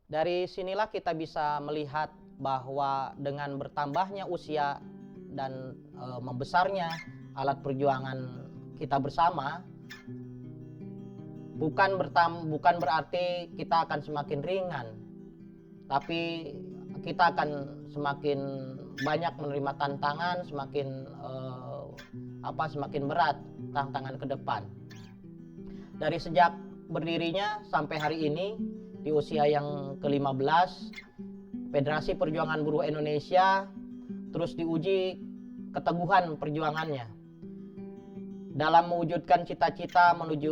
Dari sinilah kita bisa melihat bahwa dengan bertambahnya usia dan membesarnya alat perjuangan kita bersama, bukan berarti kita akan semakin ringan, tapi kita akan semakin banyak menerima tantangan, semakin berat tantangan ke depan. Dari sejak berdirinya sampai hari ini di usia yang ke-15, Federasi Perjuangan Buruh Indonesia terus diuji keteguhan perjuangannya dalam mewujudkan cita-cita menuju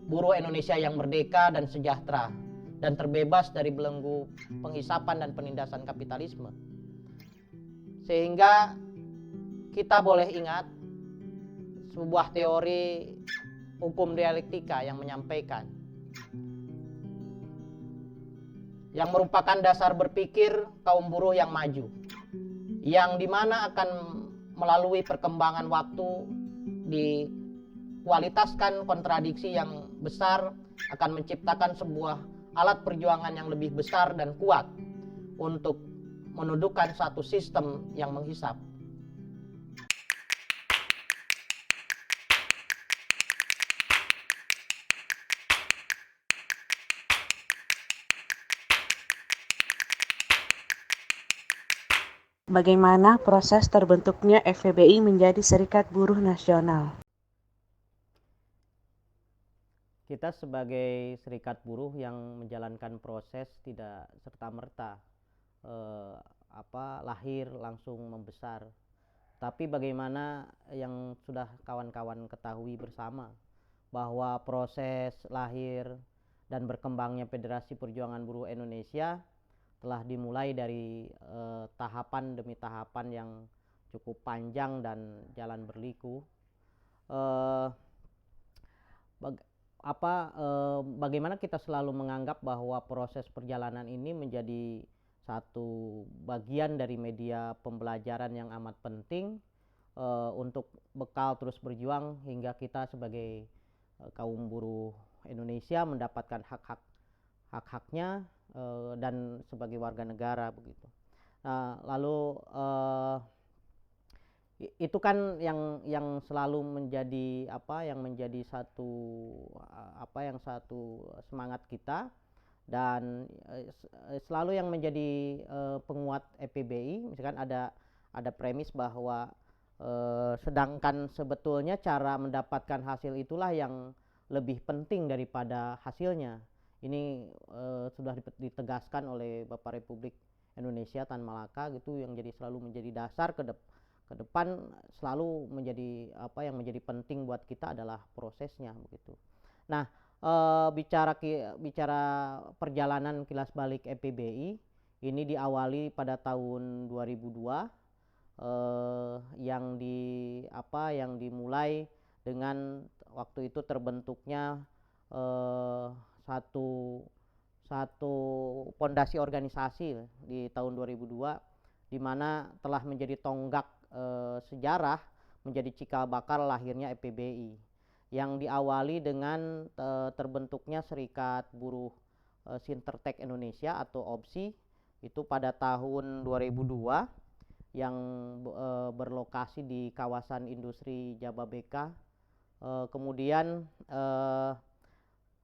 buruh Indonesia yang merdeka dan sejahtera dan terbebas dari belenggu penghisapan dan penindasan kapitalisme. Sehingga kita boleh ingat sebuah teori hukum dialektika yang menyampaikan, yang merupakan dasar berpikir kaum buruh yang maju, yang dimana akan melalui perkembangan waktu dikualitaskan kontradiksi yang besar akan menciptakan sebuah alat perjuangan yang lebih besar dan kuat untuk menundukkan satu sistem yang menghisap. Bagaimana proses terbentuknya FPBI menjadi Serikat Buruh Nasional? Kita sebagai serikat buruh yang menjalankan proses tidak serta-merta lahir langsung membesar. Tapi bagaimana yang sudah kawan-kawan ketahui bersama, bahwa proses lahir dan berkembangnya Federasi Perjuangan Buruh Indonesia telah dimulai dari tahapan demi tahapan yang cukup panjang dan jalan berliku. Bagaimana kita selalu menganggap bahwa proses perjalanan ini menjadi satu bagian dari media pembelajaran yang amat penting untuk bekal terus berjuang hingga kita sebagai kaum buruh Indonesia mendapatkan hak-haknya dan sebagai warga negara begitu. Lalu itu kan yang selalu menjadi satu semangat kita, dan selalu yang menjadi penguat FPBI, misalkan ada premis bahwa sedangkan sebetulnya cara mendapatkan hasil itulah yang lebih penting daripada hasilnya. Ini sudah ditegaskan oleh Bapak Republik Indonesia Tan Malaka gitu, yang selalu menjadi dasar ke depan, selalu menjadi yang menjadi penting buat kita adalah prosesnya begitu. Nah, bicara perjalanan kilas balik FPBI ini diawali pada tahun 2002 yang dimulai dengan waktu itu terbentuknya satu pondasi organisasi di tahun 2002, di mana telah menjadi tonggak sejarah, menjadi cikal bakal lahirnya FPBI, yang diawali dengan terbentuknya Serikat Buruh Sintertek Indonesia atau OBSI itu pada tahun 2002, yang berlokasi di kawasan industri Jababeka. Kemudian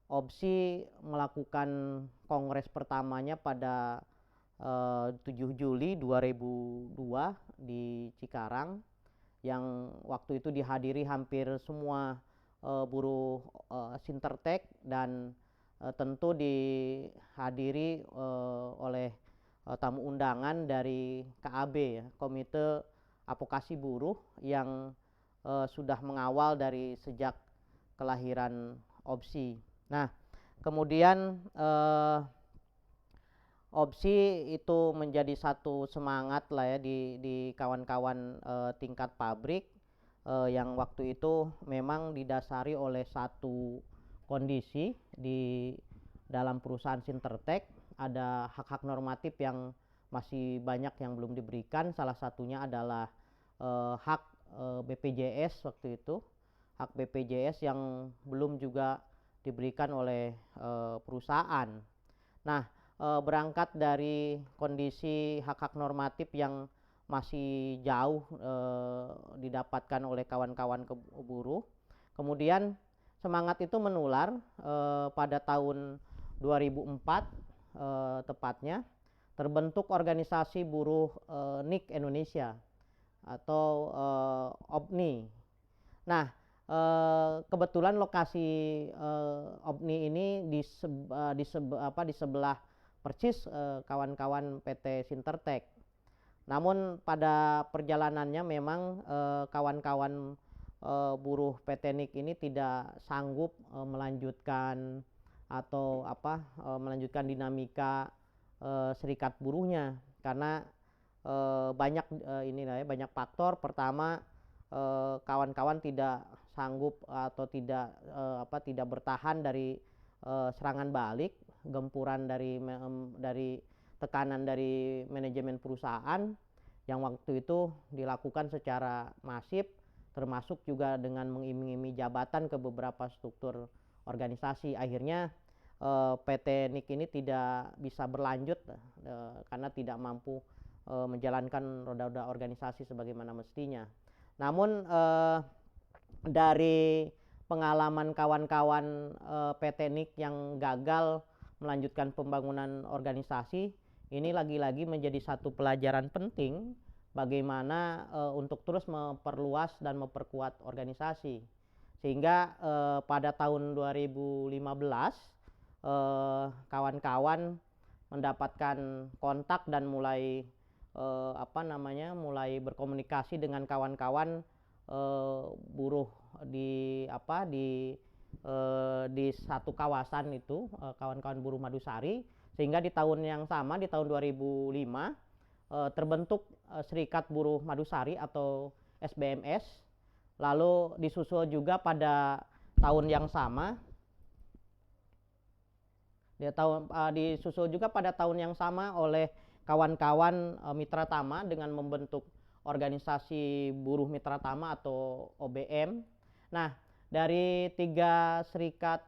OBSI melakukan kongres pertamanya pada 7 Juli 2002 di Cikarang, yang waktu itu dihadiri hampir semua buruh Sintertek, dan tentu dihadiri oleh tamu undangan dari KAB ya, Komite Advokasi Buruh, yang sudah mengawal dari sejak kelahiran OBSI. Nah, kemudian OBSI itu menjadi satu semangat lah ya di kawan-kawan tingkat pabrik, yang waktu itu memang didasari oleh satu kondisi di dalam perusahaan Sintertek. Ada hak-hak normatif yang masih banyak yang belum diberikan. Salah satunya adalah hak BPJS waktu itu, hak BPJS yang belum juga diberikan oleh perusahaan. Nah, berangkat dari kondisi hak-hak normatif yang masih jauh didapatkan oleh kawan-kawan buruh. Kemudian semangat itu menular pada tahun 2004 tepatnya terbentuk organisasi buruh NIK Indonesia atau OBNI. Nah, kebetulan lokasi OBNI ini di sebelah persis kawan-kawan PT Sintertek. Namun pada perjalanannya memang kawan-kawan buruh PT NIK ini tidak sanggup melanjutkan atau melanjutkan dinamika serikat buruhnya karena banyak banyak faktor. Pertama, kawan-kawan tidak sanggup atau tidak bertahan dari serangan balik, gempuran dari tekanan dari manajemen perusahaan yang waktu itu dilakukan secara masif, termasuk juga dengan mengiming-iming jabatan ke beberapa struktur organisasi. Akhirnya PT NIK ini tidak bisa berlanjut karena tidak mampu menjalankan roda-roda organisasi sebagaimana mestinya. Namun dari pengalaman kawan-kawan PT NIK yang gagal melanjutkan pembangunan organisasi, ini lagi-lagi menjadi satu pelajaran penting bagaimana untuk terus memperluas dan memperkuat organisasi. Sehingga pada tahun 2015 kawan-kawan mendapatkan kontak dan mulai mulai berkomunikasi dengan kawan-kawan buruh di satu kawasan itu, kawan-kawan buruh Madusari, sehingga di tahun yang sama, di tahun 2005 terbentuk Serikat Buruh Madusari atau SBMS. Lalu disusul juga pada tahun yang sama oleh kawan-kawan Mitra Tama dengan membentuk organisasi buruh Mitra Tama atau OBM. Nah, dari tiga serikat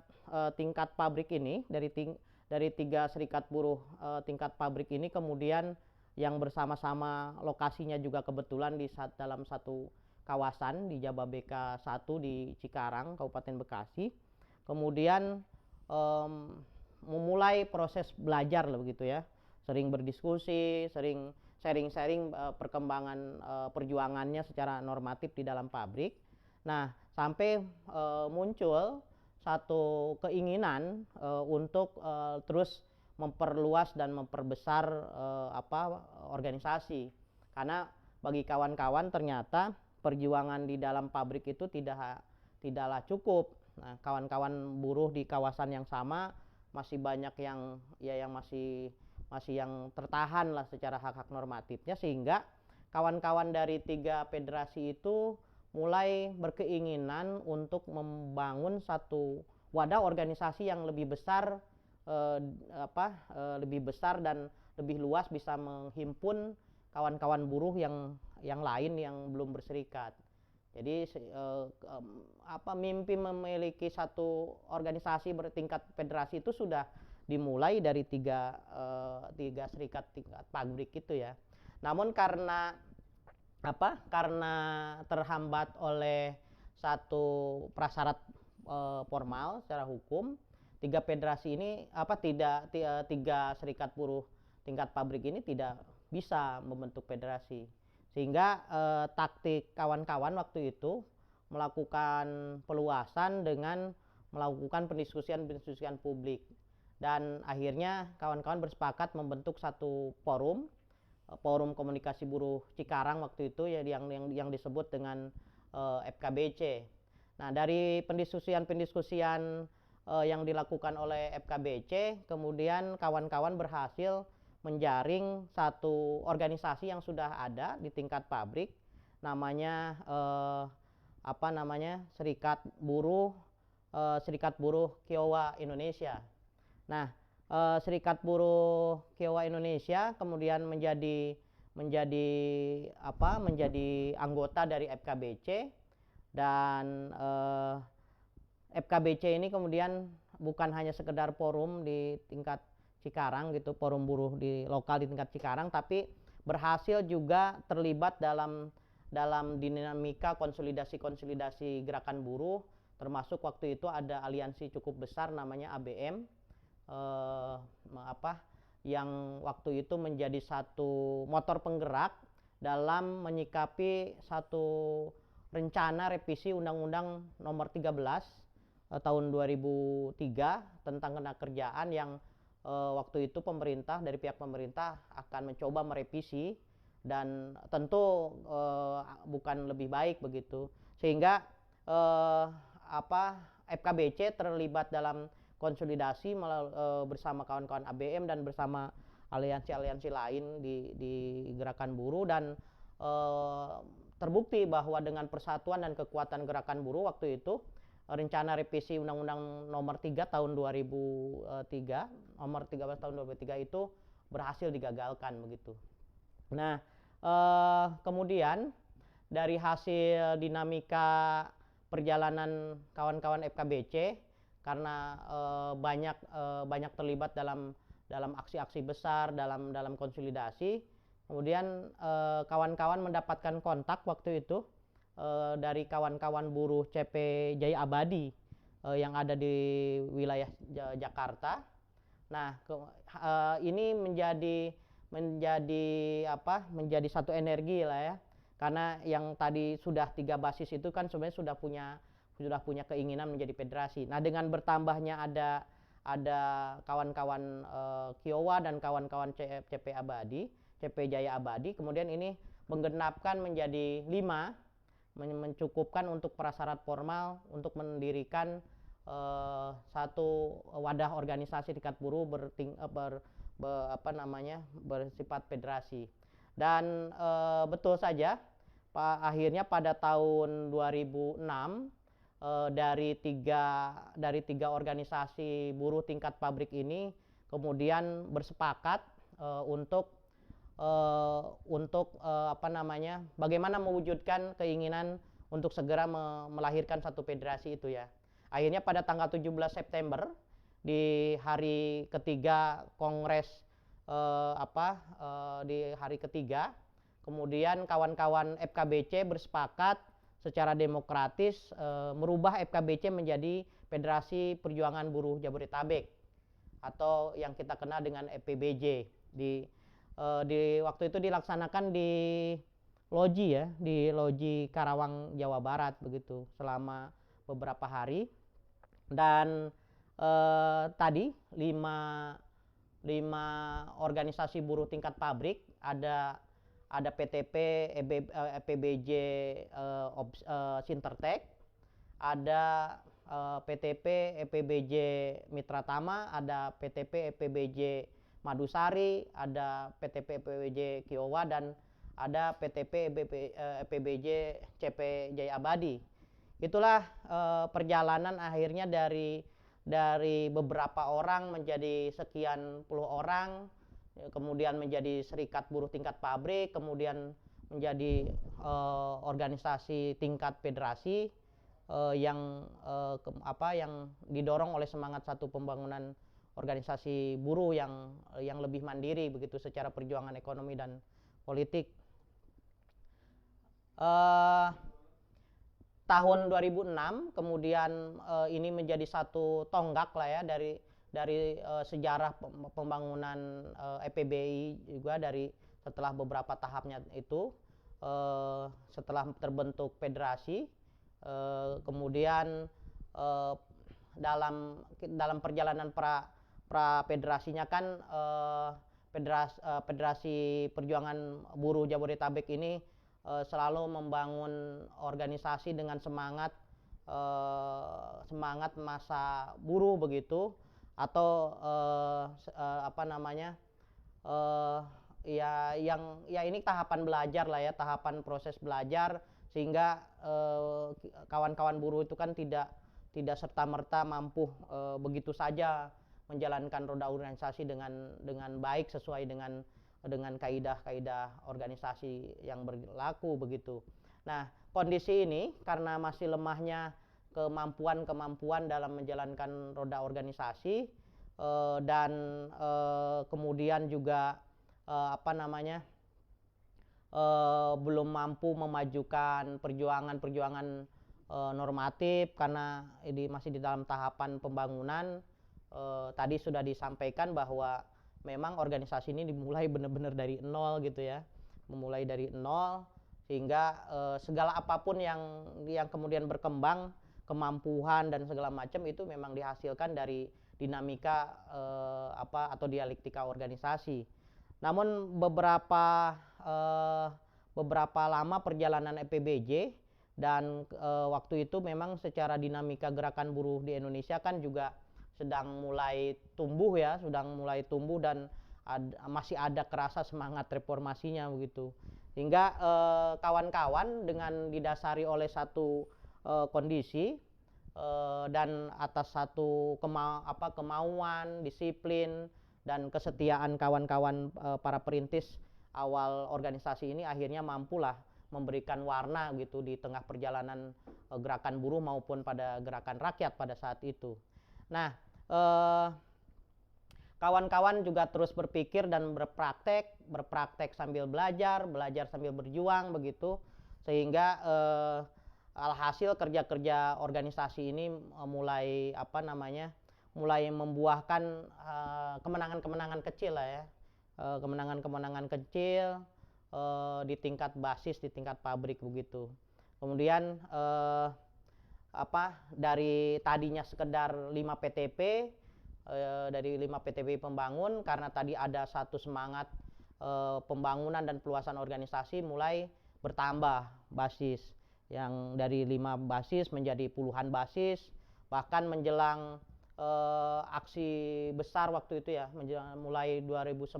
tingkat pabrik ini, dari tiga serikat buruh tingkat pabrik ini, kemudian yang bersama-sama lokasinya juga kebetulan dalam satu kawasan di Jababeka 1 di Cikarang, Kabupaten Bekasi. Kemudian memulai proses belajar begitu ya, sering berdiskusi, sering sharing perkembangan perjuangannya secara normatif di dalam pabrik. Nah, sampai muncul satu keinginan untuk terus memperluas dan memperbesar organisasi, karena bagi kawan-kawan ternyata perjuangan di dalam pabrik itu tidaklah cukup. Nah, kawan-kawan buruh di kawasan yang sama masih banyak yang masih yang tertahan lah secara hak-hak normatifnya, sehingga kawan-kawan dari tiga federasi itu mulai berkeinginan untuk membangun satu wadah organisasi yang lebih besar, dan lebih luas, bisa menghimpun kawan-kawan buruh yang lain yang belum berserikat. Jadi mimpi memiliki satu organisasi bertingkat federasi itu sudah dimulai dari tiga serikat tingkat pabrik itu ya. Namun karena terhambat oleh satu prasyarat formal secara hukum, tiga federasi ini tiga serikat buruh tingkat pabrik ini tidak bisa membentuk federasi, sehingga taktik kawan-kawan waktu itu melakukan peluasan dengan melakukan pendiskusian publik, dan akhirnya kawan-kawan bersepakat membentuk satu forum komunikasi buruh Cikarang waktu itu ya, yang disebut dengan FKBC. Nah, dari pendiskusian yang dilakukan oleh FKBC, kemudian kawan-kawan berhasil menjaring satu organisasi yang sudah ada di tingkat pabrik, namanya Serikat Buruh Kiowa Indonesia. Nah, Serikat Buruh Kiowa Indonesia kemudian menjadi anggota dari FKBC, dan FKBC ini kemudian bukan hanya sekedar forum di tingkat Cikarang gitu, forum buruh di lokal di tingkat Cikarang, tapi berhasil juga terlibat dalam dinamika konsolidasi gerakan buruh, termasuk waktu itu ada aliansi cukup besar namanya ABM, yang waktu itu menjadi satu motor penggerak dalam menyikapi satu rencana revisi Undang-Undang Nomor 13 tahun 2003 tentang ketenagakerjaan yang waktu itu dari pihak pemerintah akan mencoba merevisi, dan tentu bukan lebih baik begitu, sehingga FKBC terlibat dalam konsolidasi bersama kawan-kawan ABM dan bersama aliansi-aliansi lain di gerakan buruh, dan terbukti bahwa dengan persatuan dan kekuatan gerakan buruh waktu itu rencana revisi Undang-Undang Nomor 3 tahun 2003, Nomor 13 tahun 2003 itu berhasil digagalkan begitu. Nah, kemudian dari hasil dinamika perjalanan kawan-kawan FKBC, karena banyak terlibat dalam aksi-aksi besar, dalam konsolidasi, kemudian kawan-kawan mendapatkan kontak waktu itu dari kawan-kawan buruh CP Jaya Abadi yang ada di wilayah Jakarta. Nah, ini menjadi satu energi lah ya, karena yang tadi sudah 3 basis itu kan sebenarnya sudah punya keinginan menjadi federasi. Nah, dengan bertambahnya ada kawan-kawan Kiowa dan kawan-kawan CP Jaya Abadi, kemudian ini menggenapkan menjadi 5, mencukupkan untuk prasyarat formal untuk mendirikan satu wadah organisasi tingkat buruh bersifat federasi. Dan betul saja akhirnya pada tahun 2006 dari tiga organisasi buruh tingkat pabrik ini kemudian bersepakat untuk bagaimana mewujudkan keinginan untuk segera melahirkan satu federasi itu ya. Akhirnya pada tanggal 17 September di hari ketiga kongres di hari ketiga, kemudian kawan-kawan FKBC bersepakat secara demokratis merubah FKBC menjadi Federasi Perjuangan Buruh Jabodetabek atau yang kita kenal dengan FPBJ. Di waktu itu dilaksanakan di loji Karawang, Jawa Barat begitu selama beberapa hari, dan tadi 5 organisasi buruh tingkat pabrik, ada PTP, PBJ Sintertek, ada PTP, PBJ Mitra Tama, ada PTP, PBJ Madusari, ada PTP, PBJ Kiowa, dan ada PTP, PBJ CP Jaya Abadi. Itulah perjalanan akhirnya dari beberapa orang menjadi sekian puluh orang, kemudian menjadi serikat buruh tingkat pabrik, kemudian menjadi organisasi tingkat federasi yang didorong oleh semangat satu pembangunan organisasi buruh yang lebih mandiri begitu secara perjuangan ekonomi dan politik. Tahun 2006 kemudian ini menjadi satu tonggak lah ya dari sejarah pembangunan FPBI juga, dari setelah beberapa tahapnya itu, setelah terbentuk federasi, kemudian dalam perjalanan pra federasinya kan Federasi Perjuangan Buruh Jabodetabek ini selalu membangun organisasi dengan semangat masa buruh begitu, atau ini tahapan belajar lah ya, tahapan proses belajar, sehingga kawan-kawan buruh itu kan tidak serta-merta mampu begitu saja menjalankan roda organisasi dengan baik sesuai dengan kaidah-kaidah organisasi yang berlaku begitu. Nah, kondisi ini karena masih lemahnya kemampuan dalam menjalankan roda organisasi, dan kemudian juga apa namanya belum mampu memajukan perjuangan-perjuangan normatif karena ini masih di dalam tahapan pembangunan. Tadi sudah disampaikan bahwa memang organisasi ini dimulai benar-benar dari nol gitu ya, memulai dari nol sehingga segala apapun yang kemudian berkembang, kemampuan dan segala macam itu memang dihasilkan dari dinamika atau dialektika organisasi. Namun beberapa lama perjalanan EPBJ dan waktu itu memang secara dinamika gerakan buruh di Indonesia kan juga sedang mulai tumbuh ya, dan masih ada kerasa semangat reformasinya begitu. Sehingga kawan-kawan dengan didasari oleh satu kondisi dan atas satu kemauan, disiplin dan kesetiaan kawan-kawan para perintis awal organisasi ini akhirnya mampulah memberikan warna gitu di tengah perjalanan gerakan buruh maupun pada gerakan rakyat pada saat itu. Nah, kawan-kawan juga terus berpikir dan berpraktek sambil belajar sambil berjuang begitu, sehingga alhasil kerja-kerja organisasi ini mulai membuahkan kemenangan-kemenangan kecil lah ya, kemenangan-kemenangan kecil di tingkat basis, di tingkat pabrik begitu. Kemudian dari tadinya sekedar 5 PTP, dari 5 PTP pembangun, karena tadi ada satu semangat pembangunan dan peluasan organisasi, mulai bertambah basis, yang dari 5 basis menjadi puluhan basis, bahkan menjelang aksi besar waktu itu ya, mulai 2011,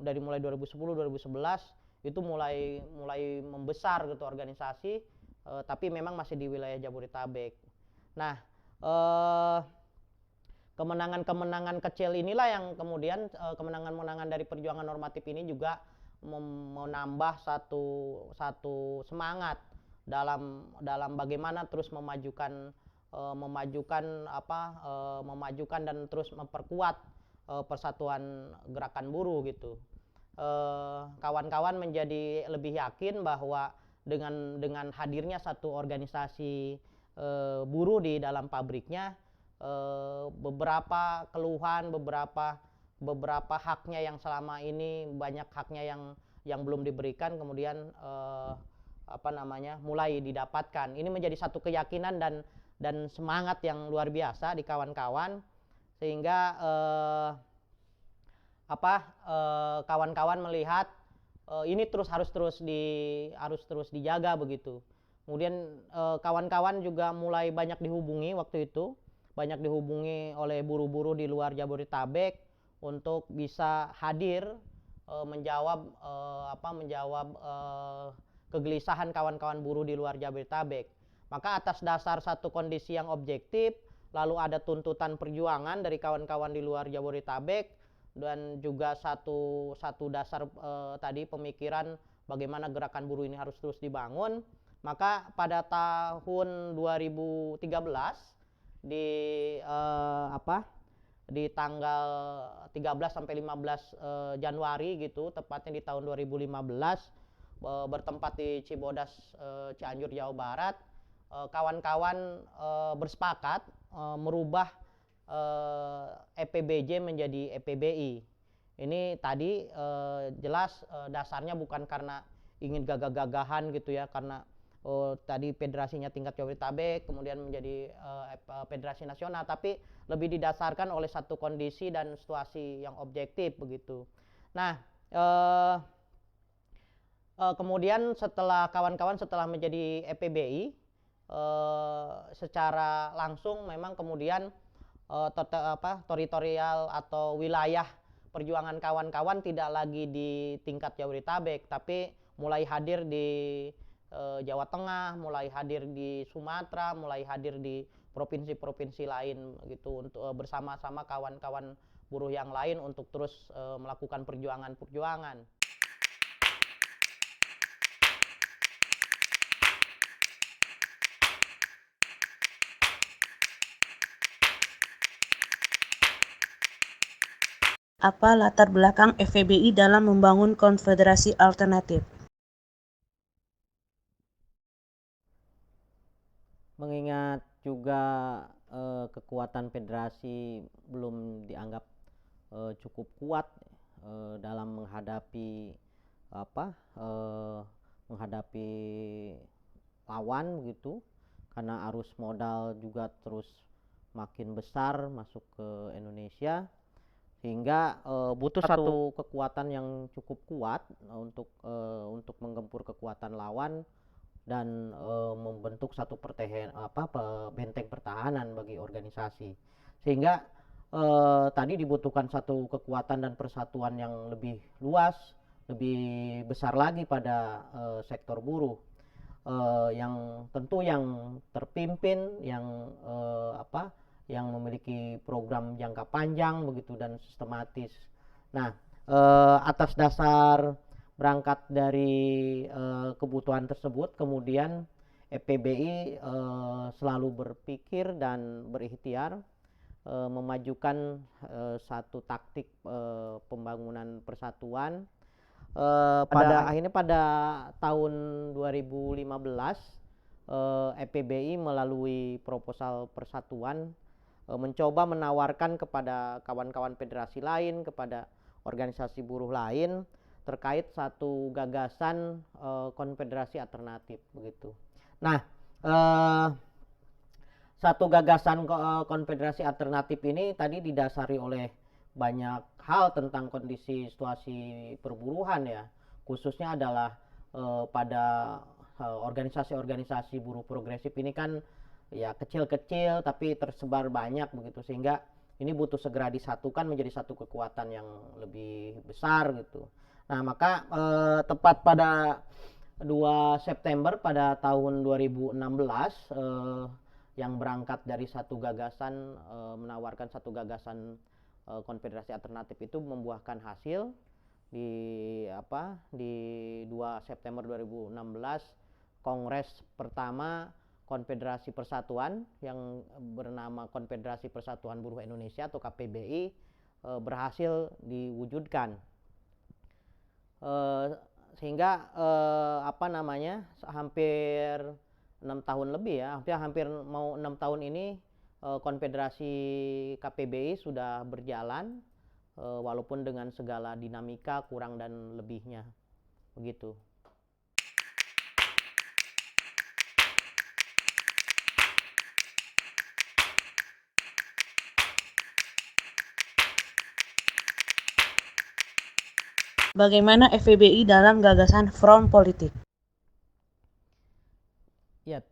dari mulai 2010 2011 itu mulai membesar gitu organisasi, tapi memang masih di wilayah Jabodetabek. Nah, kemenangan-kemenangan kecil inilah yang kemudian kemenangan-kemenangan dari perjuangan normatif ini juga menambah satu semangat dalam bagaimana terus memajukan dan terus memperkuat persatuan gerakan buruh gitu. Kawan-kawan menjadi lebih yakin bahwa dengan hadirnya satu organisasi buruh di dalam pabriknya, beberapa keluhan, beberapa haknya yang selama ini banyak haknya yang belum diberikan kemudian mulai didapatkan. Ini menjadi satu keyakinan dan semangat yang luar biasa di kawan-kawan, sehingga kawan-kawan melihat ini harus terus dijaga begitu. Kemudian kawan-kawan juga mulai banyak dihubungi waktu itu, oleh buruh-buruh di luar Jabodetabek untuk bisa hadir menjawab kegelisahan kawan-kawan buruh di luar Jabodetabek. Maka atas dasar satu kondisi yang objektif, lalu ada tuntutan perjuangan dari kawan-kawan di luar Jabodetabek, dan juga satu dasar tadi pemikiran bagaimana gerakan buruh ini harus terus dibangun. Maka pada tahun 2013 di tanggal 13 sampai 15 Januari gitu, tepatnya di tahun 2015, bertempat di Cibodas, Cianjur, Jawa Barat, kawan-kawan bersepakat merubah EPBJ menjadi EPBI. Ini tadi jelas dasarnya bukan karena ingin gagah-gagahan gitu ya, karena tadi federasinya tingkat Jabodetabek kemudian menjadi federasi nasional, tapi lebih didasarkan oleh satu kondisi dan situasi yang objektif begitu. Nah, kemudian kawan-kawan setelah menjadi EPBI, secara langsung memang kemudian teritorial atau wilayah perjuangan kawan-kawan tidak lagi di tingkat Jabodetabek, tapi mulai hadir di Jawa Tengah, mulai hadir di Sumatera, mulai hadir di provinsi-provinsi lain gitu, untuk bersama-sama kawan-kawan buruh yang lain untuk terus melakukan perjuangan-perjuangan. Apa latar belakang FEBI dalam membangun konfederasi alternatif? Mengingat juga kekuatan federasi belum dianggap cukup kuat dalam menghadapi apa menghadapi lawan begitu, karena arus modal juga terus makin besar masuk ke Indonesia, sehingga butuh satu kekuatan yang cukup kuat untuk menggempur kekuatan lawan dan membentuk satu benteng pertahanan bagi organisasi, sehingga tadi dibutuhkan satu kekuatan dan persatuan yang lebih luas, lebih besar lagi pada sektor buruh, yang tentu yang terpimpin, yang memiliki program jangka panjang begitu dan sistematis. Nah, atas dasar berangkat dari kebutuhan tersebut, kemudian FPBI selalu berpikir dan berikhtiar memajukan satu taktik pembangunan persatuan. Pada tahun 2015 FPBI melalui proposal persatuan mencoba menawarkan kepada kawan-kawan federasi lain, kepada organisasi buruh lain terkait satu gagasan konfederasi alternatif begitu. Nah, satu gagasan konfederasi alternatif ini tadi didasari oleh banyak hal tentang kondisi situasi perburuhan ya, khususnya adalah pada organisasi-organisasi buruh progresif ini kan ya kecil-kecil tapi tersebar banyak begitu, sehingga ini butuh segera disatukan menjadi satu kekuatan yang lebih besar gitu. Nah, maka tepat pada 2 September pada tahun 2016 yang berangkat dari satu gagasan, menawarkan satu gagasan konfederasi alternatif itu membuahkan hasil di 2 September 2016 Kongres pertama Konfederasi Persatuan yang bernama Konfederasi Persatuan Buruh Indonesia atau KPBI berhasil diwujudkan, sehingga hampir 6 tahun lebih ya, hampir mau 6 tahun ini konfederasi KPBI sudah berjalan, walaupun dengan segala dinamika kurang dan lebihnya begitu. Bagaimana FEBI dalam gagasan front politik? Ya,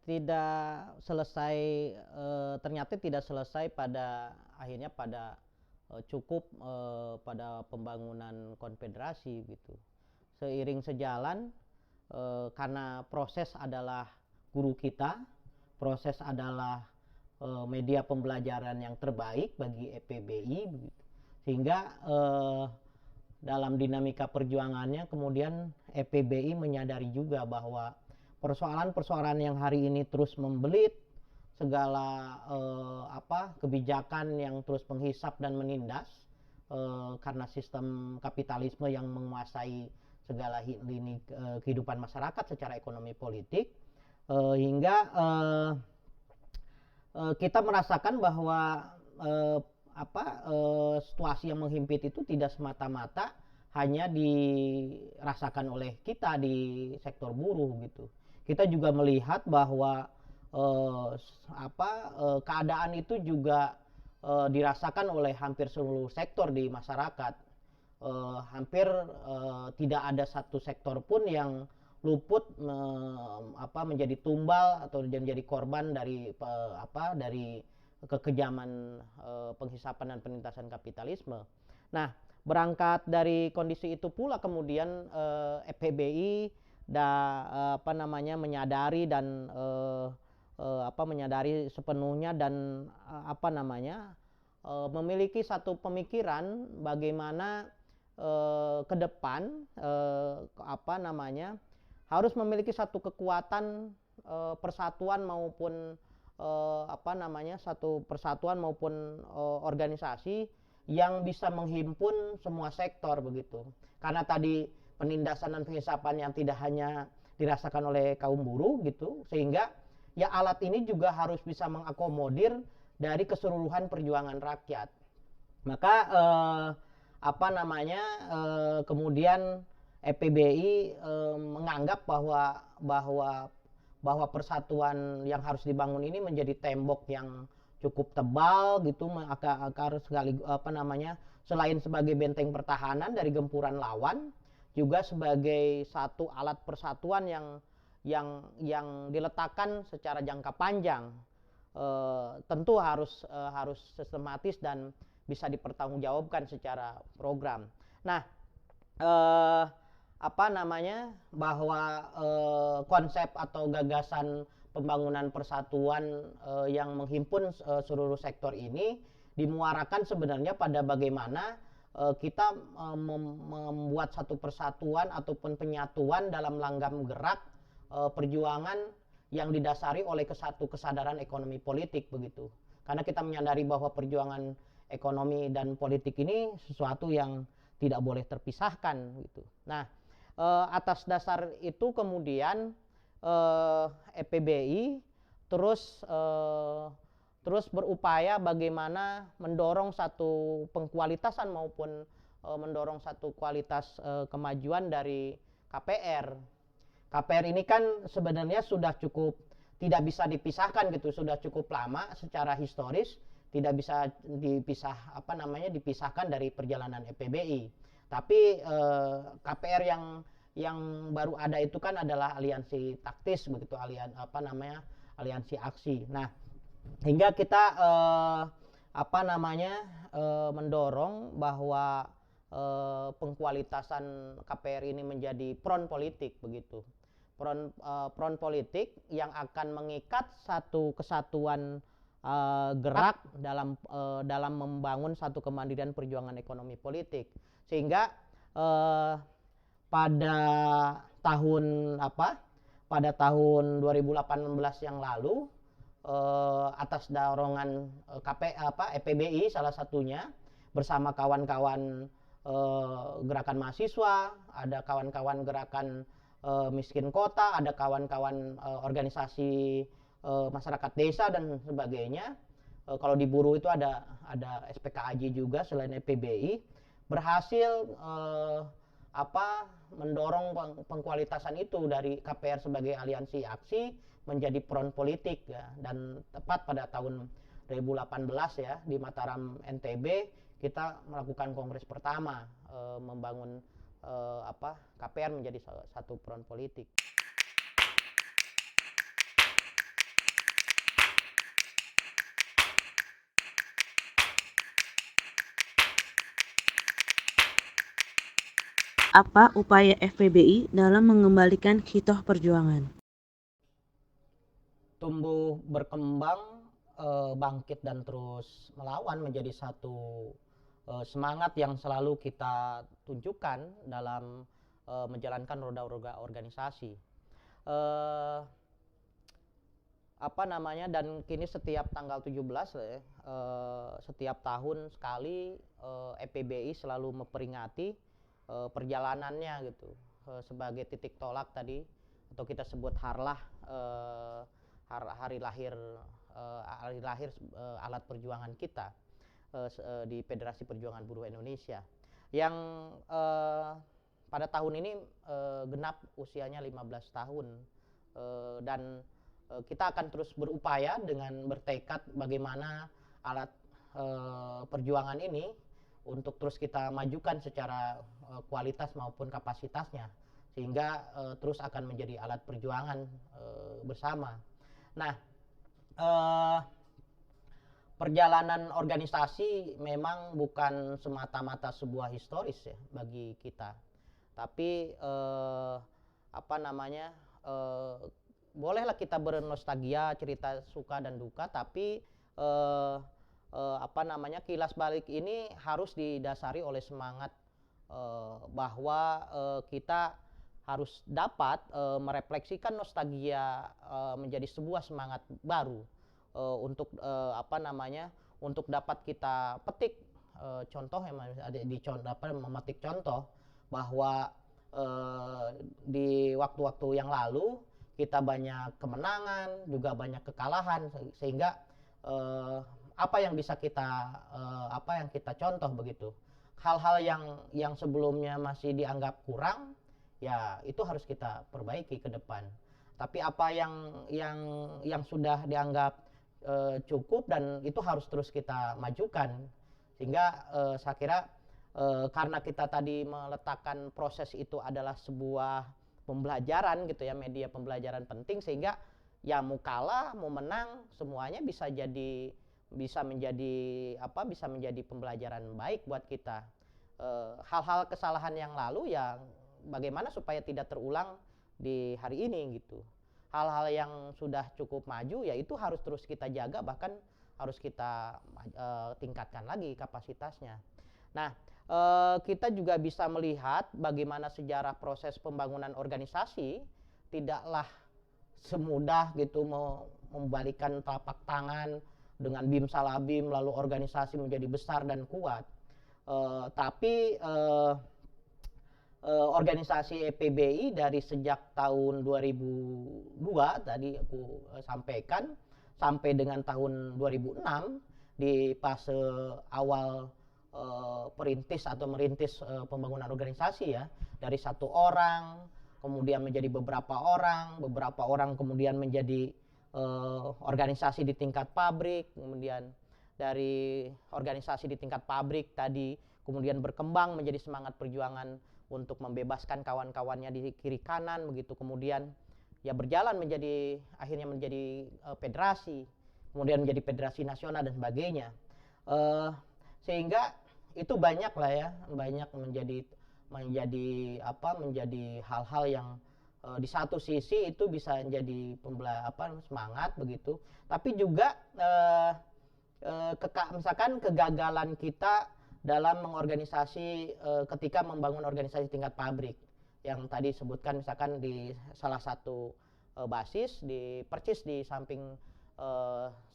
ternyata tidak selesai pada akhirnya pada cukup pada pembangunan konfederasi gitu. Seiring sejalan, karena proses adalah guru kita, proses adalah media pembelajaran yang terbaik bagi FPBI begitu. Sehingga dalam dinamika perjuangannya kemudian FPBI menyadari juga bahwa persoalan-persoalan yang hari ini terus membelit, segala kebijakan yang terus menghisap dan menindas karena sistem kapitalisme yang menguasai segala lini kehidupan masyarakat secara ekonomi politik, hingga kita merasakan bahwa situasi yang menghimpit itu tidak semata-mata hanya dirasakan oleh kita di sektor buruh gitu. Kita juga melihat bahwa keadaan itu juga dirasakan oleh hampir seluruh sektor di masyarakat. Hampir tidak ada satu sektor pun yang luput menjadi tumbal atau menjadi korban dari kekejaman penghisapan dan penindasan kapitalisme. Nah, berangkat dari kondisi itu pula kemudian FPBI menyadari dan menyadari sepenuhnya dan memiliki satu pemikiran bagaimana ke depan harus memiliki satu kekuatan persatuan maupun satu persatuan maupun organisasi yang bisa menghimpun semua sektor begitu. Karena tadi penindasan dan pengisapan yang tidak hanya dirasakan oleh kaum buruh gitu, sehingga ya alat ini juga harus bisa mengakomodir dari keseluruhan perjuangan rakyat. Maka kemudian EPBI menganggap bahwa persatuan yang harus dibangun ini menjadi tembok yang cukup tebal gitu, akar sekali selain sebagai benteng pertahanan dari gempuran lawan, juga sebagai satu alat persatuan yang diletakkan secara jangka panjang. Tentu harus sistematis dan bisa dipertanggungjawabkan secara program. Nah, bahwa konsep atau gagasan pembangunan persatuan yang menghimpun seluruh sektor ini dimuarakan sebenarnya pada bagaimana kita membuat satu persatuan ataupun penyatuan dalam langgam gerak perjuangan yang didasari oleh satu kesadaran ekonomi politik begitu. Karena kita menyadari bahwa perjuangan ekonomi dan politik ini sesuatu yang tidak boleh terpisahkan gitu. Nah, atas dasar itu kemudian EPBI terus berupaya bagaimana mendorong satu pengkualitasan maupun mendorong satu kualitas kemajuan dari KPR. KPR ini kan sebenarnya sudah cukup tidak bisa dipisahkan gitu, sudah cukup lama secara historis, tidak bisa dipisahkan dari perjalanan EPBI. Tapi KPR yang baru ada itu kan adalah aliansi taktis begitu, aliansi aksi. Nah, hingga kita mendorong bahwa pengkualitasan KPR ini menjadi front politik begitu. Front politik yang akan mengikat satu kesatuan gerak dalam membangun satu kemandirian perjuangan ekonomi politik, sehingga pada tahun 2018 yang lalu atas dorongan EPBI salah satunya bersama kawan-kawan gerakan mahasiswa, ada kawan-kawan gerakan miskin kota, ada kawan-kawan organisasi masyarakat desa dan sebagainya. Kalau di buruh itu ada SPKAJ juga selain EPBI, berhasil mendorong pengkualitasan itu dari KPR sebagai aliansi aksi menjadi front politik ya. Dan tepat pada tahun 2018 ya di Mataram NTB kita melakukan kongres pertama membangun KPR menjadi satu front politik. Apa upaya FPBI dalam mengembalikan hitoh perjuangan? Tumbuh berkembang, bangkit dan terus melawan menjadi satu semangat yang selalu kita tunjukkan dalam menjalankan roda-roda organisasi. Dan kini setiap tanggal 17 setiap tahun sekali EPBI selalu memperingati perjalanannya gitu sebagai titik tolak tadi, atau kita sebut harlah hari lahir alat perjuangan kita di Federasi Perjuangan Buruh Indonesia yang pada tahun ini genap usianya 15 tahun dan kita akan terus berupaya dengan bertekad bagaimana alat perjuangan ini untuk terus kita majukan secara kualitas maupun kapasitasnya, sehingga terus akan menjadi alat perjuangan bersama. Nah, perjalanan organisasi memang bukan semata-mata sebuah historis ya bagi kita, tapi bolehlah kita bernostalgia, cerita suka dan duka, tapi kilas balik ini harus didasari oleh semangat bahwa kita harus dapat merefleksikan nostalgia menjadi sebuah semangat baru untuk dapat kita petik contoh yang ada di contoh memetik contoh bahwa di waktu-waktu yang lalu kita banyak kemenangan juga banyak kekalahan sehingga apa yang bisa kita contoh begitu. Hal-hal yang sebelumnya masih dianggap kurang ya itu harus kita perbaiki ke depan. Tapi apa yang sudah dianggap cukup dan itu harus terus kita majukan. Sehingga saya kira karena kita tadi meletakkan proses itu adalah sebuah pembelajaran gitu ya, media pembelajaran penting, sehingga ya mau kalah mau menang semuanya bisa menjadi pembelajaran baik buat kita. Hal-hal kesalahan yang lalu ya bagaimana supaya tidak terulang di hari ini gitu. Hal-hal yang sudah cukup maju ya itu harus terus kita jaga, bahkan harus kita tingkatkan lagi kapasitasnya. Nah, kita juga bisa melihat bagaimana sejarah proses pembangunan organisasi tidaklah semudah gitu membalikkan telapak tangan dengan bim salah bim lalu organisasi menjadi besar dan kuat. Tapi organisasi EPBI dari sejak tahun 2002 tadi aku sampaikan sampai dengan tahun 2006 di fase awal merintis pembangunan organisasi ya, dari 1 orang kemudian menjadi beberapa orang kemudian menjadi organisasi di tingkat pabrik, kemudian dari organisasi di tingkat pabrik tadi kemudian berkembang menjadi semangat perjuangan untuk membebaskan kawan-kawannya di kiri kanan begitu, kemudian ya berjalan akhirnya menjadi federasi, kemudian menjadi federasi nasional dan sebagainya. Sehingga itu banyak menjadi hal-hal yang di satu sisi itu bisa menjadi semangat begitu, tapi juga misalkan kegagalan kita dalam mengorganisasi ketika membangun organisasi tingkat pabrik yang tadi sebutkan, misalkan di salah satu basis di Percis di samping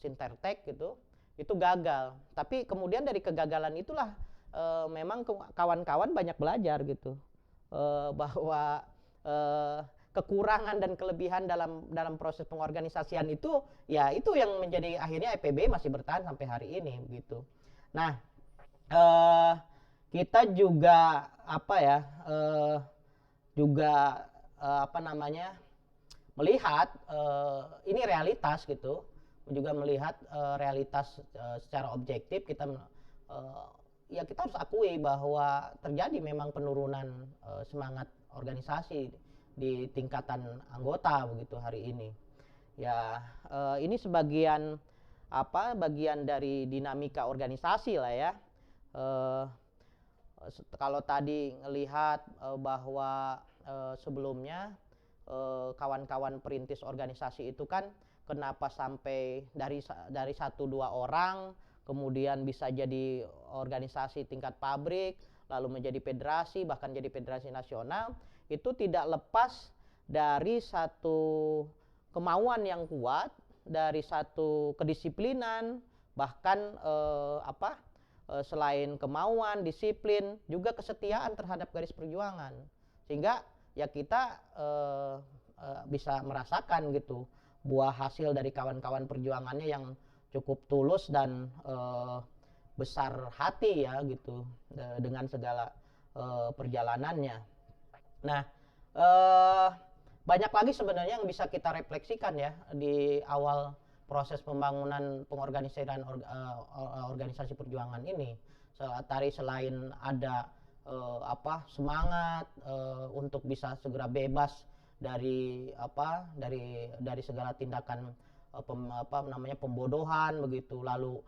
Sintertek gitu, itu gagal. Tapi kemudian dari kegagalan itulah memang kawan-kawan banyak belajar gitu, bahwa kekurangan dan kelebihan dalam proses pengorganisasian itu ya itu yang menjadi akhirnya EPBI masih bertahan sampai hari ini gitu. Nah, kita juga melihat ini realitas gitu, juga melihat realitas secara objektif. Kita harus akui bahwa terjadi memang penurunan semangat organisasi di tingkatan anggota begitu hari ini. Ya ini bagian dari dinamika organisasi lah ya. Kalau tadi ngelihat bahwa sebelumnya kawan-kawan perintis organisasi itu kan kenapa sampai dari 1-2 orang kemudian bisa jadi organisasi tingkat pabrik lalu menjadi federasi bahkan jadi federasi nasional, itu tidak lepas dari satu kemauan yang kuat, dari satu kedisiplinan, bahkan selain kemauan, disiplin, juga kesetiaan terhadap garis perjuangan. Sehingga ya kita bisa merasakan gitu buah hasil dari kawan-kawan perjuangannya yang cukup tulus dan besar hati ya gitu dengan segala perjalanannya. Nah, banyak lagi sebenarnya yang bisa kita refleksikan ya di awal proses pembangunan pengorganisasian organisasi perjuangan ini. Selain ada semangat untuk bisa segera bebas dari segala tindakan pembodohan begitu, lalu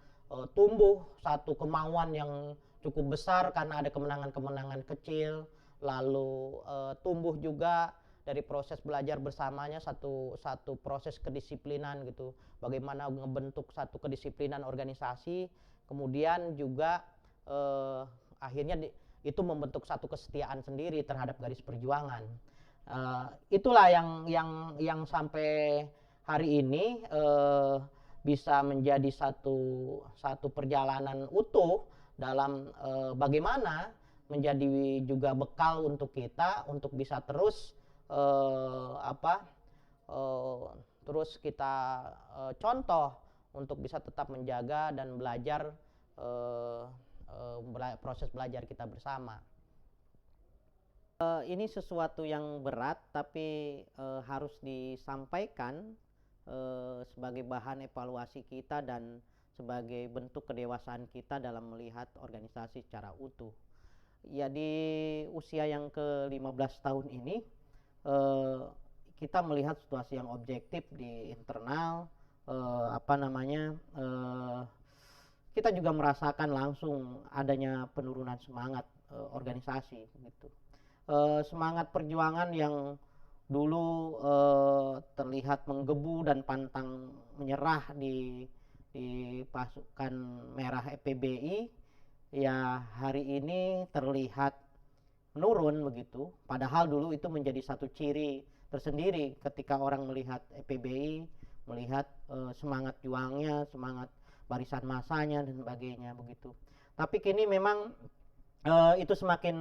tumbuh satu kemauan yang cukup besar karena ada kemenangan-kemenangan kecil, lalu tumbuh juga dari proses belajar bersamanya satu proses kedisiplinan gitu, bagaimana membentuk satu kedisiplinan organisasi, kemudian juga akhirnya itu membentuk satu kesetiaan sendiri terhadap garis perjuangan. Itulah yang sampai hari ini bisa menjadi satu perjalanan utuh dalam bagaimana menjadi juga bekal untuk kita untuk bisa terus terus kita contoh untuk bisa tetap menjaga dan belajar proses belajar kita bersama. Ini sesuatu yang berat tapi harus disampaikan sebagai bahan evaluasi kita dan sebagai bentuk kedewasaan kita dalam melihat organisasi secara utuh. Ya, di usia yang ke-15 tahun ini kita melihat situasi yang objektif di internal, kita juga merasakan langsung adanya penurunan semangat organisasi gitu. Semangat perjuangan yang dulu terlihat menggebu dan pantang menyerah di pasukan merah EPBI, ya hari ini terlihat menurun begitu. Padahal dulu itu menjadi satu ciri tersendiri ketika orang melihat EPBI, melihat semangat juangnya, semangat barisan masanya dan sebagainya begitu. Tapi kini memang itu semakin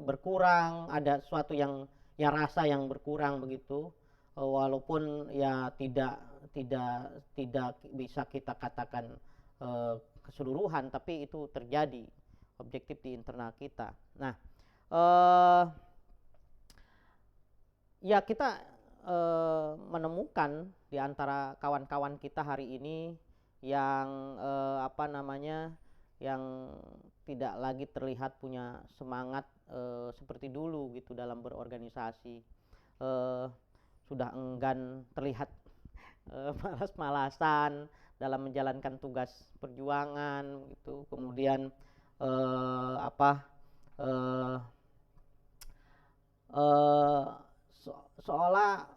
berkurang, ada sesuatu yang rasa yang berkurang begitu, walaupun ya tidak bisa kita katakan keseluruhan, tapi itu terjadi objektif di internal kita. Nah, ya kita menemukan di antara kawan-kawan kita hari ini yang yang tidak lagi terlihat punya semangat seperti dulu gitu dalam berorganisasi, sudah enggan, terlihat malas-malasan dalam menjalankan tugas perjuangan gitu. Kemudian seolah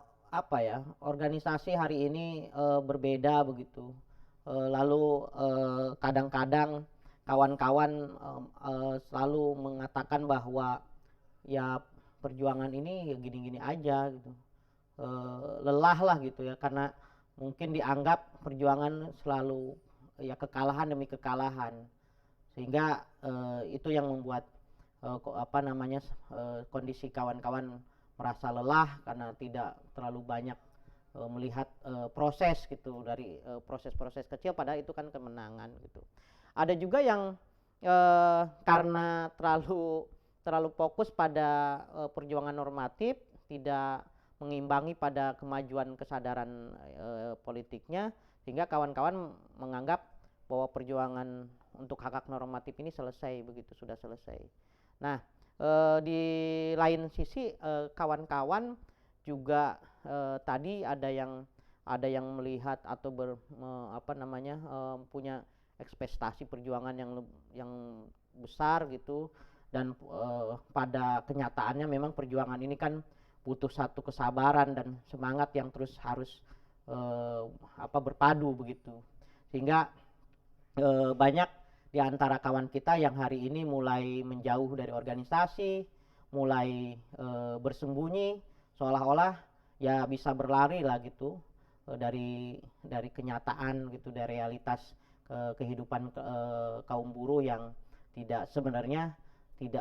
organisasi hari ini berbeda begitu. Lalu kadang-kadang kawan-kawan selalu mengatakan bahwa ya perjuangan ini ya gini-gini aja gitu, lelah lah gitu ya, karena mungkin dianggap perjuangan selalu ya kekalahan demi kekalahan, sehingga itu yang membuat kondisi kawan-kawan merasa lelah karena tidak terlalu banyak melihat proses gitu, dari proses-proses kecil, padahal itu kan kemenangan gitu. Ada juga yang karena terlalu fokus pada perjuangan normatif, tidak mengimbangi pada kemajuan kesadaran politiknya, sehingga kawan-kawan menganggap bahwa perjuangan untuk hak-hak normatif ini selesai begitu, sudah selesai. Nah, di lain sisi kawan-kawan juga tadi ada yang melihat atau punya ekspektasi perjuangan yang besar gitu, dan pada kenyataannya memang perjuangan ini kan butuh satu kesabaran dan semangat yang terus harus berpadu begitu, sehingga banyak di antara kawan kita yang hari ini mulai menjauh dari organisasi, mulai bersembunyi, seolah-olah ya bisa berlari lah gitu dari kenyataan gitu, dari realitas kehidupan kaum buruh yang sebenarnya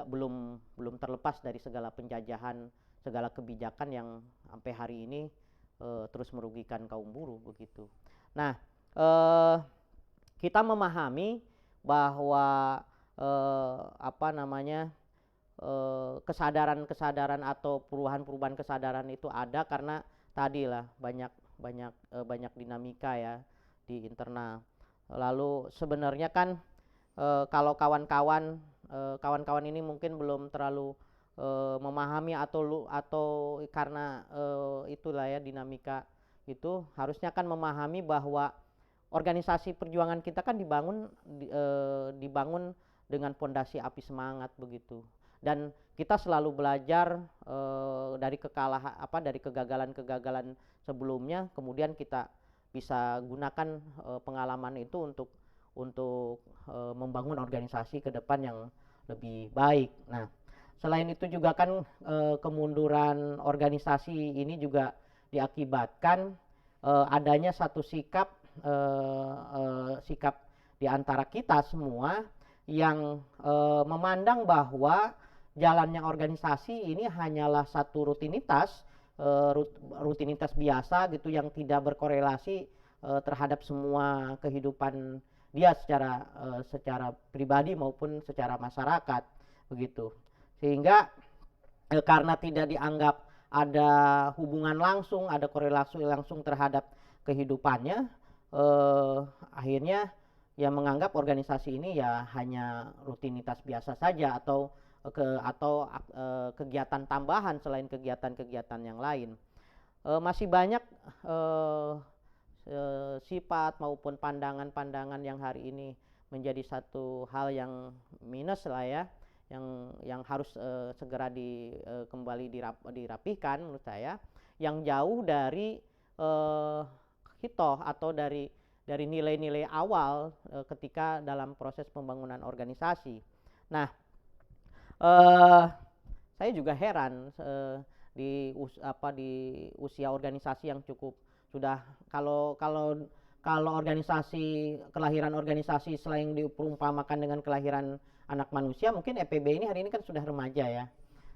belum terlepas dari segala penjajahan, segala kebijakan yang sampai hari ini terus merugikan kaum buruh begitu. Nah, kita memahami bahwa kesadaran atau perubahan kesadaran itu ada karena tadilah banyak dinamika ya di internal. Lalu sebenarnya kan kalau kawan-kawan ini mungkin belum terlalu memahami atau karena itulah ya dinamika itu, harusnya kan memahami bahwa organisasi perjuangan kita kan dibangun dengan pondasi api semangat begitu, dan kita selalu belajar dari kegagalan sebelumnya, kemudian kita bisa gunakan pengalaman itu untuk membangun organisasi ke depan yang lebih baik. Nah, selain itu juga kan kemunduran organisasi ini juga diakibatkan adanya satu sikap di antara kita semua yang memandang bahwa jalannya organisasi ini hanyalah satu rutinitas, rutinitas biasa gitu yang tidak berkorelasi terhadap semua kehidupan dia secara pribadi maupun secara masyarakat begitu. Sehingga karena tidak dianggap ada hubungan langsung, ada korelasi langsung terhadap kehidupannya, akhirnya ya menganggap organisasi ini ya hanya rutinitas biasa saja atau kegiatan tambahan selain kegiatan-kegiatan yang lain. Masih banyak sifat maupun pandangan-pandangan yang hari ini menjadi satu hal yang minus lah ya, yang harus segera kembali dirapihkan menurut saya, yang jauh dari hitoh atau dari nilai-nilai awal ketika dalam proses pembangunan organisasi. Nah, saya juga heran di usia organisasi yang cukup sudah, kalau organisasi, kelahiran organisasi selain diperumpamakan dengan kelahiran anak manusia, mungkin EPB ini hari ini kan sudah remaja ya.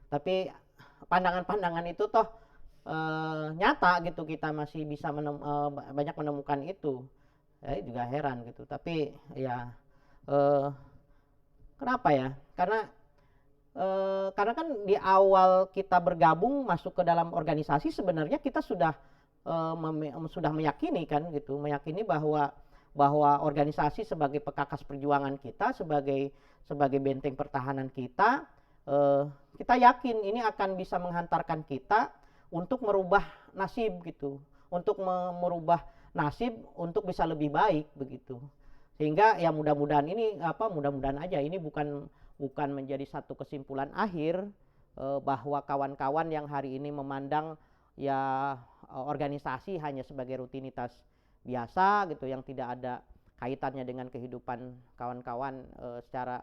Tapi pandangan-pandangan itu toh nyata gitu, kita masih bisa banyak menemukan itu. Saya juga heran gitu. Tapi ya kenapa ya? Karena kan di awal kita bergabung masuk ke dalam organisasi sebenarnya kita sudah meyakini kan gitu, meyakini bahwa organisasi sebagai pekakas perjuangan kita, sebagai benteng pertahanan kita, kita yakin ini akan bisa menghantarkan kita untuk merubah nasib gitu, untuk merubah nasib untuk bisa lebih baik begitu. Sehingga ya mudah-mudahan aja ini bukan menjadi satu kesimpulan akhir bahwa kawan-kawan yang hari ini memandang ya organisasi hanya sebagai rutinitas biasa gitu, yang tidak ada kaitannya dengan kehidupan kawan-kawan secara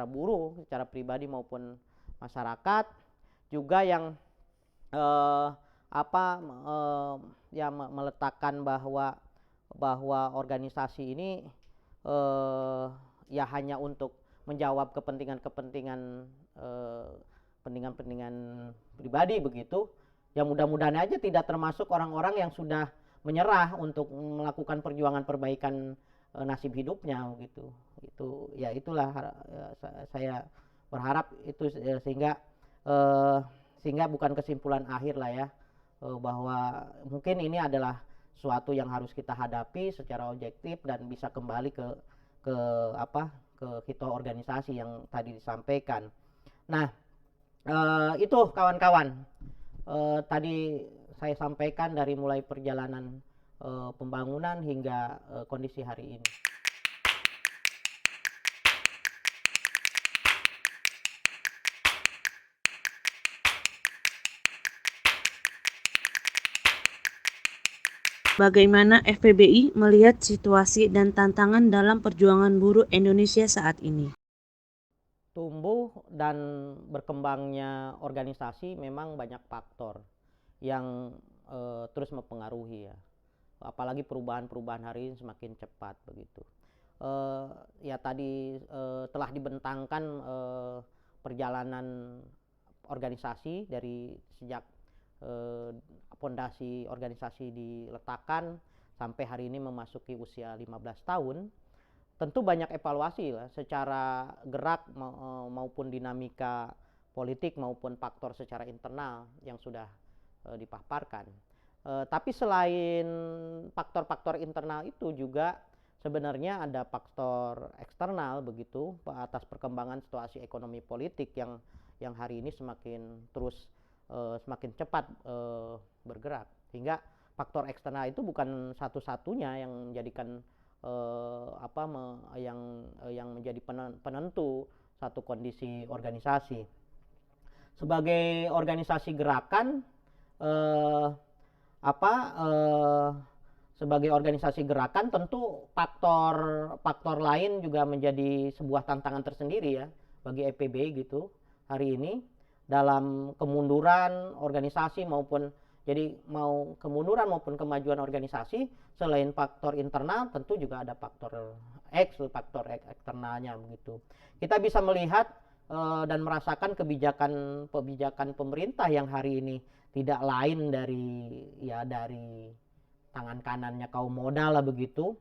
buruh, secara pribadi maupun masyarakat, juga yang meletakkan bahwa organisasi ini ya hanya untuk menjawab kepentingan pribadi begitu. Ya mudah-mudahan aja tidak termasuk orang-orang yang sudah menyerah untuk melakukan perjuangan perbaikan nasib hidupnya gitu. Itulah saya berharap itu sehingga bukan kesimpulan akhir lah ya, bahwa mungkin ini adalah suatu yang harus kita hadapi secara objektif dan bisa kembali ke hitoh organisasi yang tadi disampaikan. Nah, itu kawan-kawan, tadi saya sampaikan dari mulai perjalanan pembangunan hingga kondisi hari ini. Bagaimana FPBI melihat situasi dan tantangan dalam perjuangan buruh Indonesia saat ini? Tumbuh dan berkembangnya organisasi memang banyak faktor yang terus mempengaruhi ya. Apalagi perubahan-perubahan hari ini semakin cepat begitu. Ya tadi telah dibentangkan perjalanan organisasi dari sejak pondasi organisasi diletakkan sampai hari ini memasuki usia 15 tahun. Tentu banyak evaluasi lah secara gerak maupun dinamika politik maupun faktor secara internal yang sudah dipaparkan. Tapi selain faktor-faktor internal itu juga sebenarnya ada faktor eksternal begitu, atas perkembangan situasi ekonomi politik yang hari ini semakin cepat bergerak, sehingga faktor eksternal itu bukan satu-satunya yang menjadikan yang menjadi penentu satu kondisi organisasi. Sebagai organisasi gerakan, sebagai organisasi gerakan tentu faktor lain juga menjadi sebuah tantangan tersendiri ya bagi EPB gitu hari ini, dalam kemunduran organisasi maupun Jadi mau kemunduran maupun kemajuan organisasi, selain faktor internal tentu juga ada faktor faktor eksternalnya begitu. Kita bisa melihat dan merasakan kebijakan pemerintah yang hari ini tidak lain dari tangan kanannya kaum modal lah begitu.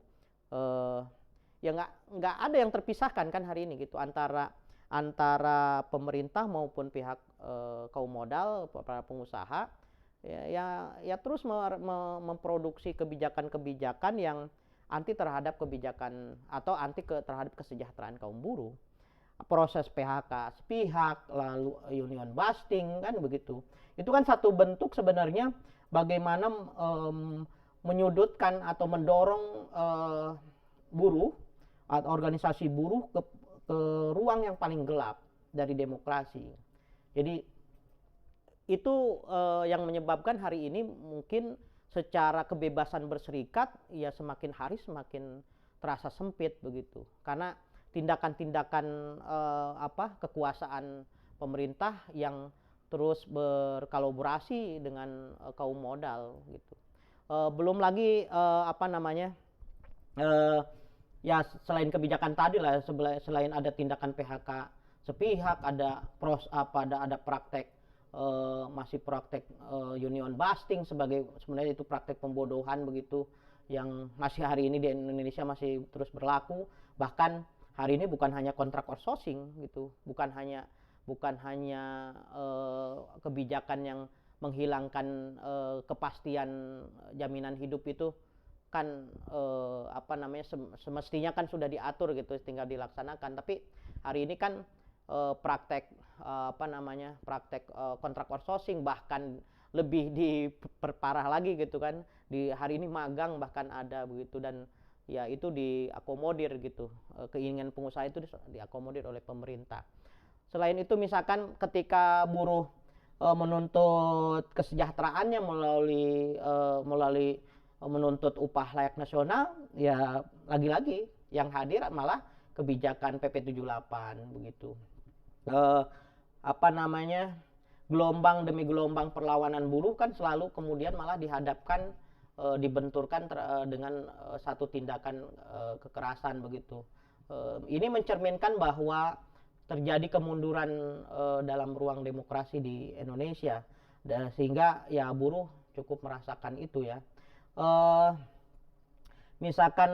Ya nggak ada yang terpisahkan kan hari ini gitu antara pemerintah maupun pihak kaum modal, para pengusaha ya terus memproduksi kebijakan-kebijakan yang anti terhadap kebijakan atau terhadap kesejahteraan kaum buruh. Proses PHK sepihak, lalu union busting kan begitu. Itu kan satu bentuk sebenarnya bagaimana menyudutkan atau mendorong buruh atau organisasi buruh ke ruang yang paling gelap dari demokrasi. Jadi itu yang menyebabkan hari ini mungkin secara kebebasan berserikat ya semakin hari semakin terasa sempit begitu. Karena tindakan-tindakan kekuasaan pemerintah yang terus berkolaborasi dengan kaum modal gitu. Belum lagi ya selain kebijakan tadi lah, selain ada tindakan PHK sepihak, ada praktek masih praktek union busting sebenarnya itu praktek pembodohan begitu yang masih hari ini di Indonesia masih terus berlaku. Bahkan hari ini bukan hanya kontrak outsourcing gitu, bukan hanya kebijakan yang menghilangkan kepastian jaminan hidup itu kan semestinya kan sudah diatur gitu, tinggal dilaksanakan. Tapi hari ini kan praktek kontrak outsourcing bahkan lebih diperparah lagi gitu kan. Di hari ini magang bahkan ada begitu, dan ya itu diakomodir gitu. Keinginan pengusaha itu diakomodir oleh pemerintah. Selain itu misalkan ketika buruh menuntut kesejahteraannya melalui menuntut upah layak nasional, ya lagi-lagi yang hadir malah kebijakan PP 78 begitu. Gelombang demi gelombang perlawanan buruh kan selalu kemudian malah dihadapkan dibenturkan dengan satu tindakan kekerasan begitu. Ini mencerminkan bahwa terjadi kemunduran dalam ruang demokrasi di Indonesia, dan sehingga ya buruh cukup merasakan itu ya. Misalkan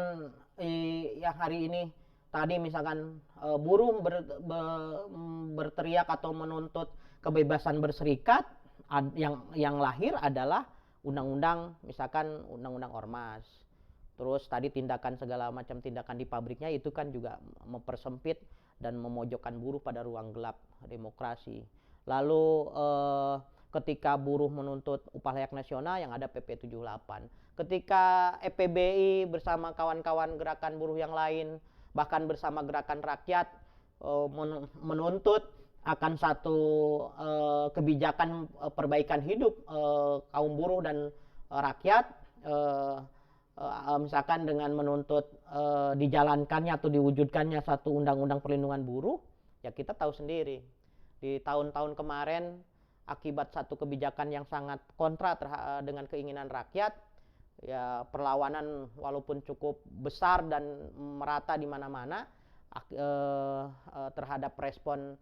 yang hari ini tadi misalkan buruh berteriak atau menuntut kebebasan berserikat, yang lahir adalah undang-undang, misalkan undang-undang ormas. Terus tadi segala macam tindakan di pabriknya itu kan juga mempersempit dan memojokkan buruh pada ruang gelap demokrasi. Lalu ketika buruh menuntut upah layak nasional yang ada PP 78. Ketika EPBI bersama kawan-kawan gerakan buruh yang lain, bahkan bersama gerakan rakyat menuntut akan satu kebijakan perbaikan hidup kaum buruh dan rakyat, misalkan dengan menuntut dijalankannya atau diwujudkannya satu undang-undang perlindungan buruh, ya kita tahu sendiri di tahun-tahun kemarin akibat satu kebijakan yang sangat kontra dengan keinginan rakyat, ya perlawanan walaupun cukup besar dan merata di mana-mana terhadap respon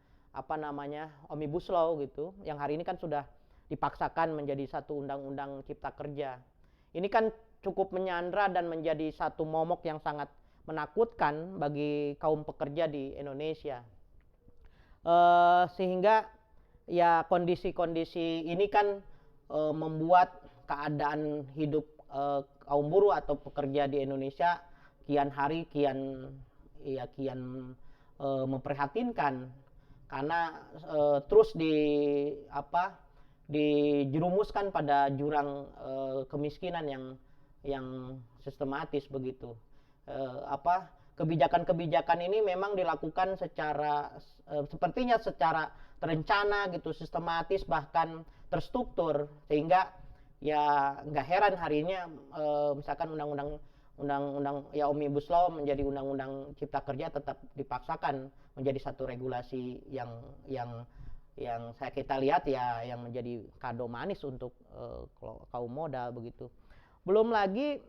Omnibus Law gitu, yang hari ini kan sudah dipaksakan menjadi satu undang-undang cipta kerja. Ini kan cukup menyandra dan menjadi satu momok yang sangat menakutkan bagi kaum pekerja di Indonesia. Sehingga ya kondisi-kondisi ini kan membuat keadaan hidup kaum buruh atau pekerja di Indonesia kian hari kian memprihatinkan, karena terus dijerumuskan pada jurang kemiskinan yang sistematis begitu. Kebijakan-kebijakan ini memang dilakukan sepertinya secara terencana gitu, sistematis bahkan terstruktur, sehingga ya nggak heran harinya misalkan undang-undang ya Omnibus Law menjadi undang-undang cipta kerja tetap dipaksakan menjadi satu regulasi yang yang kita lihat ya yang menjadi kado manis untuk kaum modal begitu. Belum lagi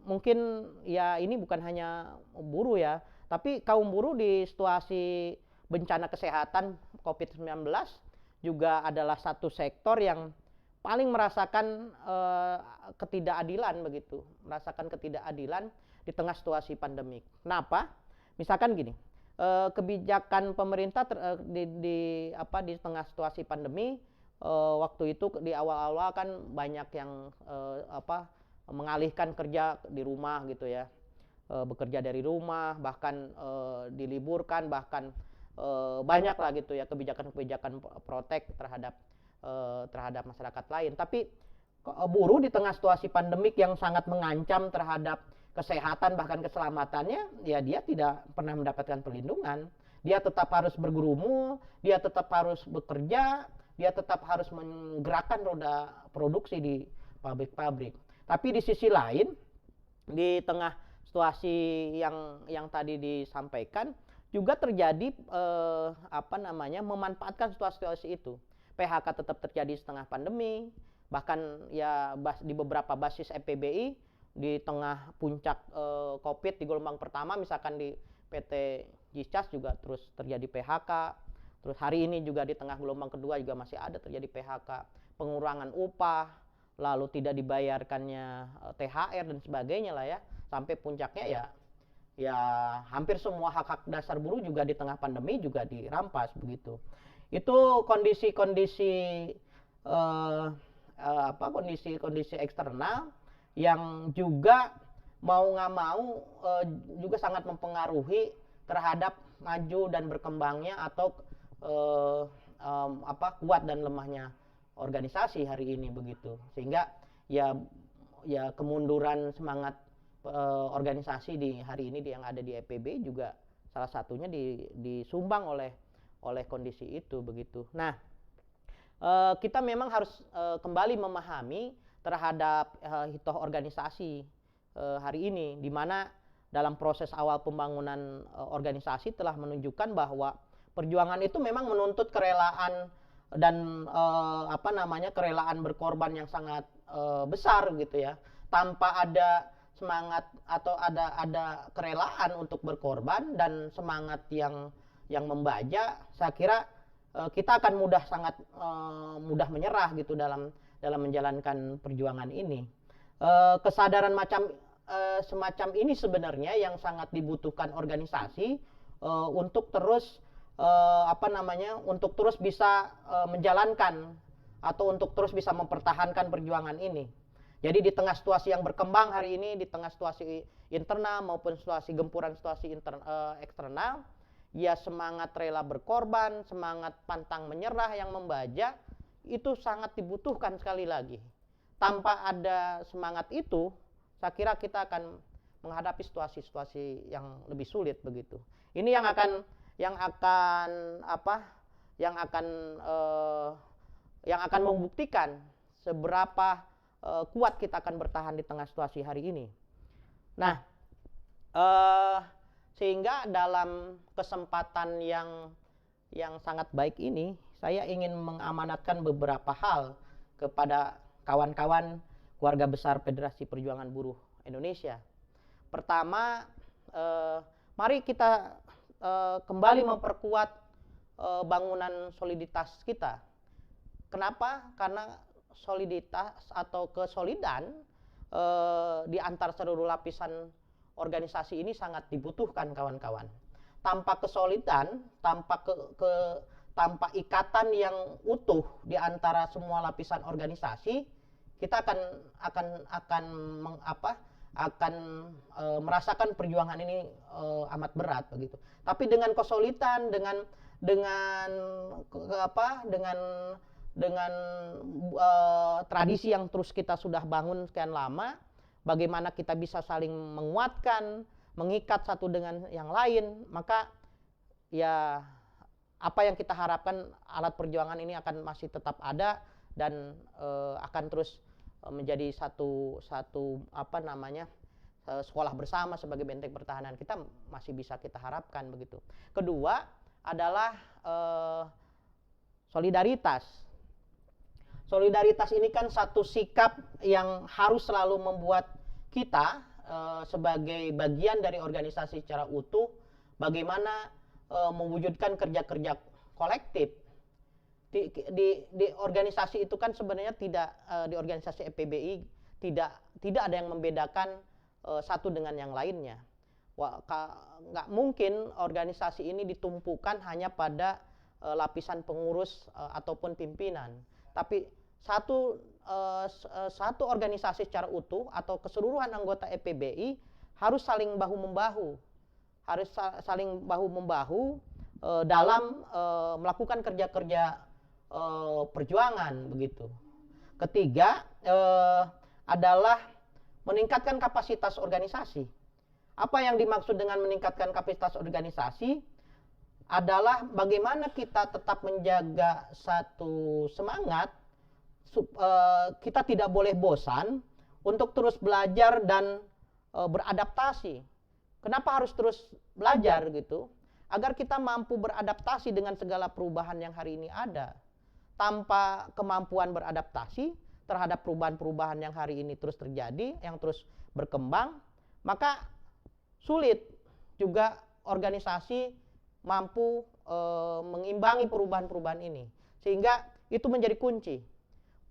mungkin ya ini bukan hanya buruh ya, tapi kaum buruh di situasi bencana kesehatan COVID-19 juga adalah satu sektor yang paling merasakan ketidakadilan begitu, merasakan ketidakadilan di tengah situasi pandemik. Kenapa? Misalkan gini, kebijakan pemerintah di tengah situasi pandemi, waktu itu di awal-awal kan banyak yang mengalihkan kerja di rumah gitu ya, bekerja dari rumah, bahkan diliburkan, bahkan banyak lah gitu ya kebijakan-kebijakan protek terhadap masyarakat lain. Tapi buruh di tengah situasi pandemik yang sangat mengancam terhadap kesehatan bahkan keselamatannya, ya dia tidak pernah mendapatkan perlindungan. Dia tetap harus bergurumul, dia tetap harus bekerja, dia tetap harus menggerakkan roda produksi di pabrik-pabrik. Tapi di sisi lain, di tengah situasi yang tadi disampaikan, juga terjadi memanfaatkan situasi itu. PHK tetap terjadi setengah pandemi, bahkan ya di beberapa basis EPBI di tengah puncak COVID di gelombang pertama, misalkan di PT Jiscas juga terus terjadi PHK. Terus hari ini juga di tengah gelombang kedua juga masih ada terjadi PHK, pengurangan upah, lalu tidak dibayarkannya THR dan sebagainya lah ya, sampai puncaknya ya hampir semua hak-hak dasar buruh juga di tengah pandemi juga dirampas begitu. Itu kondisi-kondisi kondisi eksternal yang juga mau nggak mau juga sangat mempengaruhi terhadap maju dan berkembangnya atau kuat dan lemahnya organisasi hari ini begitu. Sehingga ya kemunduran semangat organisasi di hari ini yang ada di EPB juga salah satunya disumbang oleh kondisi itu begitu. Nah, kita memang harus kembali memahami terhadap hitoh organisasi hari ini, di mana dalam proses awal pembangunan organisasi telah menunjukkan bahwa perjuangan itu memang menuntut kerelaan dan kerelaan berkorban yang sangat besar gitu ya. Tanpa ada semangat atau ada kerelaan untuk berkorban dan semangat yang membaja, saya kira kita akan sangat mudah menyerah gitu dalam menjalankan perjuangan ini. Kesadaran semacam ini sebenarnya yang sangat dibutuhkan organisasi untuk terus untuk terus bisa menjalankan atau untuk terus bisa mempertahankan perjuangan ini. Jadi di tengah situasi yang berkembang hari ini, di tengah situasi internal maupun situasi gempuran situasi eksternal, ya semangat rela berkorban, semangat pantang menyerah yang membaja itu sangat dibutuhkan sekali lagi. Tanpa ada semangat itu, saya kira kita akan menghadapi situasi-situasi yang lebih sulit begitu. Ini yang akan membuktikan seberapa kuat kita akan bertahan di tengah situasi hari ini. Nah, sehingga dalam kesempatan yang sangat baik ini, saya ingin mengamanatkan beberapa hal kepada kawan-kawan keluarga besar Federasi Perjuangan Buruh Indonesia. Pertama, mari kita kembali memperkuat bangunan soliditas kita. Kenapa? Karena soliditas atau kesolidan di antar seluruh lapisan organisasi ini sangat dibutuhkan kawan-kawan. Tanpa kesolidan, tanpa ikatan yang utuh di antara semua lapisan organisasi, kita akan merasakan perjuangan ini amat berat begitu. Tapi dengan kesolidan, dengan tradisi yang terus kita sudah bangun sekian lama, bagaimana kita bisa saling menguatkan, mengikat satu dengan yang lain, maka ya apa yang kita harapkan alat perjuangan ini akan masih tetap ada dan akan terus menjadi satu sekolah bersama sebagai benteng pertahanan kita masih bisa kita harapkan begitu. Kedua adalah solidaritas. Solidaritas ini kan satu sikap yang harus selalu membuat kita sebagai bagian dari organisasi secara utuh, bagaimana mewujudkan kerja-kerja kolektif. Di organisasi itu kan sebenarnya tidak, di organisasi EPBI tidak ada yang membedakan satu dengan yang lainnya. Nggak mungkin organisasi ini ditumpukan hanya pada lapisan pengurus ataupun pimpinan, tapi satu organisasi secara utuh atau keseluruhan anggota EPBI harus saling bahu-membahu, dalam melakukan kerja-kerja perjuangan begitu. Ketiga adalah meningkatkan kapasitas organisasi. Apa yang dimaksud dengan meningkatkan kapasitas organisasi adalah bagaimana kita tetap menjaga satu semangat, kita tidak boleh bosan untuk terus belajar dan beradaptasi. Kenapa harus terus belajar gitu? Agar kita mampu beradaptasi dengan segala perubahan yang hari ini ada. Tanpa kemampuan beradaptasi terhadap perubahan-perubahan yang hari ini terus terjadi, yang terus berkembang, maka sulit juga organisasi mampu mengimbangi perubahan-perubahan ini. Sehingga itu menjadi kunci.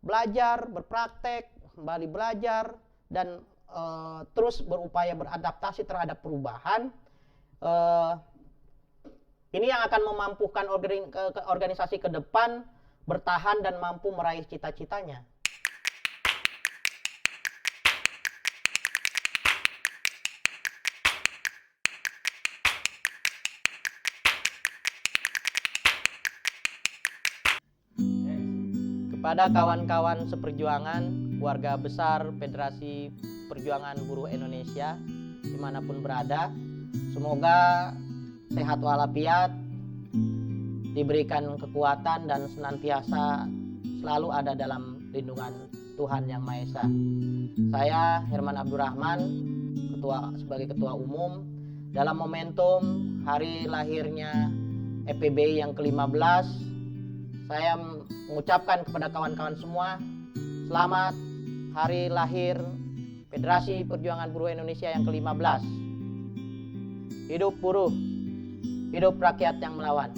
Belajar, berpraktek, kembali belajar, dan terus berupaya beradaptasi terhadap perubahan. Ini yang akan memampukan organisasi ke depan bertahan dan mampu meraih cita-citanya. Kepada kawan-kawan seperjuangan, keluarga besar Federasi Perjuangan Buruh Indonesia, dimanapun berada, semoga sehat walafiat, diberikan kekuatan dan senantiasa selalu ada dalam lindungan Tuhan Yang Maha Esa. Saya Herman Abdurrahman, sebagai Ketua Umum, dalam momentum hari lahirnya EPBI yang ke-15, saya mengucapkan kepada kawan-kawan semua, selamat hari lahir Federasi Perjuangan Buruh Indonesia yang ke-15. Hidup buruh, hidup rakyat yang melawan.